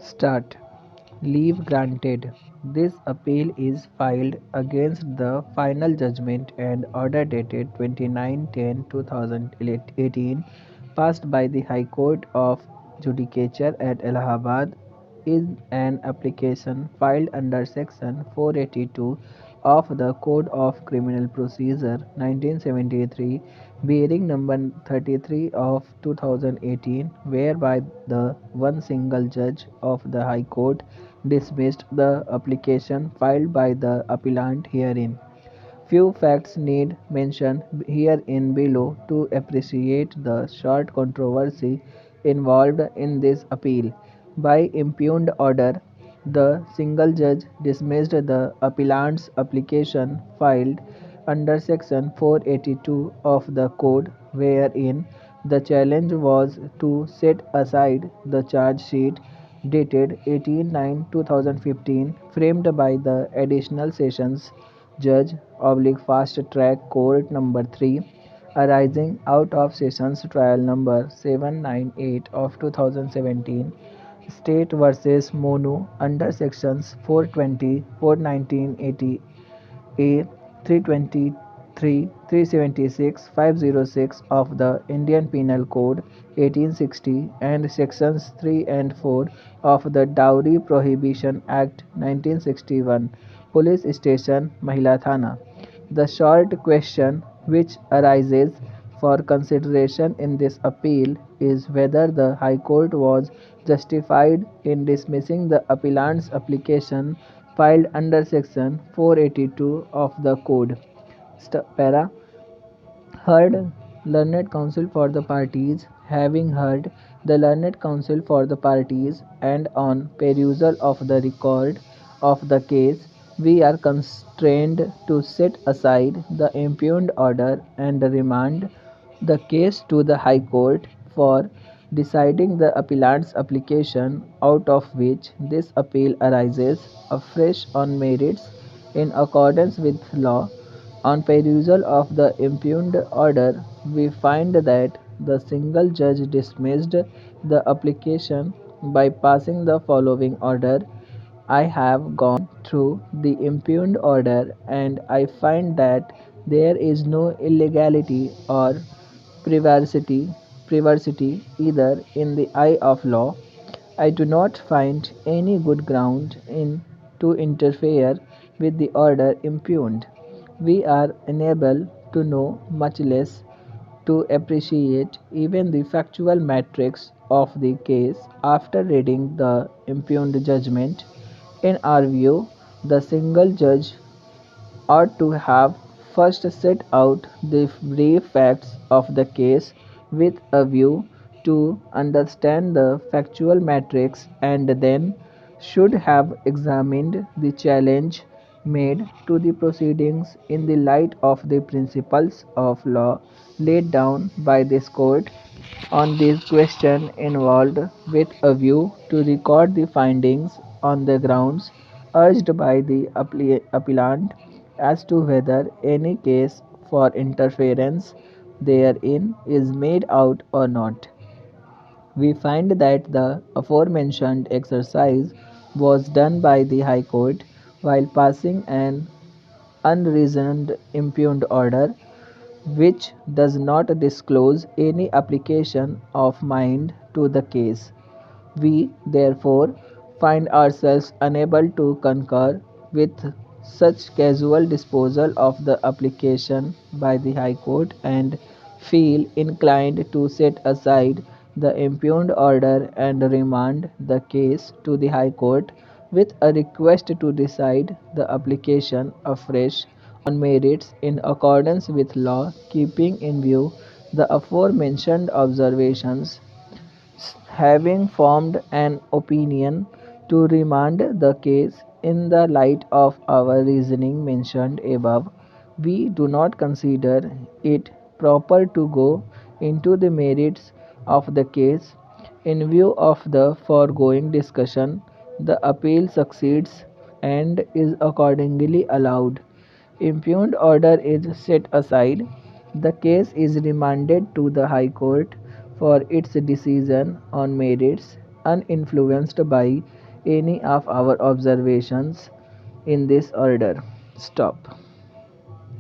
Start. Leave granted. This appeal is filed against the final judgment and order dated 29/10/2018 passed by the High Court of Judicature at Allahabad in an application filed under Section 482 of the Code of Criminal Procedure 1973 bearing number 33 of 2018 whereby the one single judge of the High Court dismissed the application filed by the appellant herein. Few facts need mention herein below to appreciate the short controversy involved in this appeal. By impugned order, the single judge dismissed the appellant's application filed under Section 482 of the Code, wherein the challenge was to set aside the charge sheet dated 18/9/2015 framed by the Additional Sessions Judge Fast Track Court Number 3 arising out of Sessions Trial Number 798 of 2017 State versus Monu under Sections 420, 41980 A, 323, 376, 506 of the Indian Penal Code 1860 and Sections 3 and 4 of the Dowry Prohibition Act 1961, Police Station, Mahila Thana. The short question which arises for consideration in this appeal is whether the High Court was justified in dismissing the appellant's application filed under Section 482 of the Code. Para heard learned counsel for the parties. Having heard the learned counsel for the parties and on perusal of the record of the case, we are constrained to set aside the impugned order and remand the case to the High Court for deciding the appellant's application, out of which this appeal arises afresh on merits in accordance with law. On perusal of the impugned order, we find that the single judge dismissed the application by passing the following order. I have gone through the impugned order and I find that there is no illegality or privacity, privacity either in the eye of law. I do not find any good ground in to interfere with the order impugned. We are unable to know, much less to appreciate even the factual matrix of the case after reading the impugned judgment. In our view, the single judge ought to have first set out the brief facts of the case with a view to understand the factual matrix and then should have examined the challenge made to the proceedings in the light of the principles of law laid down by this court on this question involved with a view to record the findings on the grounds urged by the appellant as to whether any case for interference therein is made out or not. We find that the aforementioned exercise was done by the High Court while passing an unreasoned impugned order which does not disclose any application of mind to the case. We, therefore, find ourselves unable to concur with such casual disposal of the application by the High Court and feel inclined to set aside the impugned order and remand the case to the High Court with a request to decide the application afresh on merits in accordance with law, keeping in view the aforementioned observations. Having formed an opinion to remand the case in the light of our reasoning mentioned above, we do not consider it proper to go into the merits of the case. In view of the foregoing discussion, the appeal succeeds and is accordingly allowed. Impugned order is set aside. The case is remanded to the High Court for its decision on merits, uninfluenced by any of our observations in this order. Stop.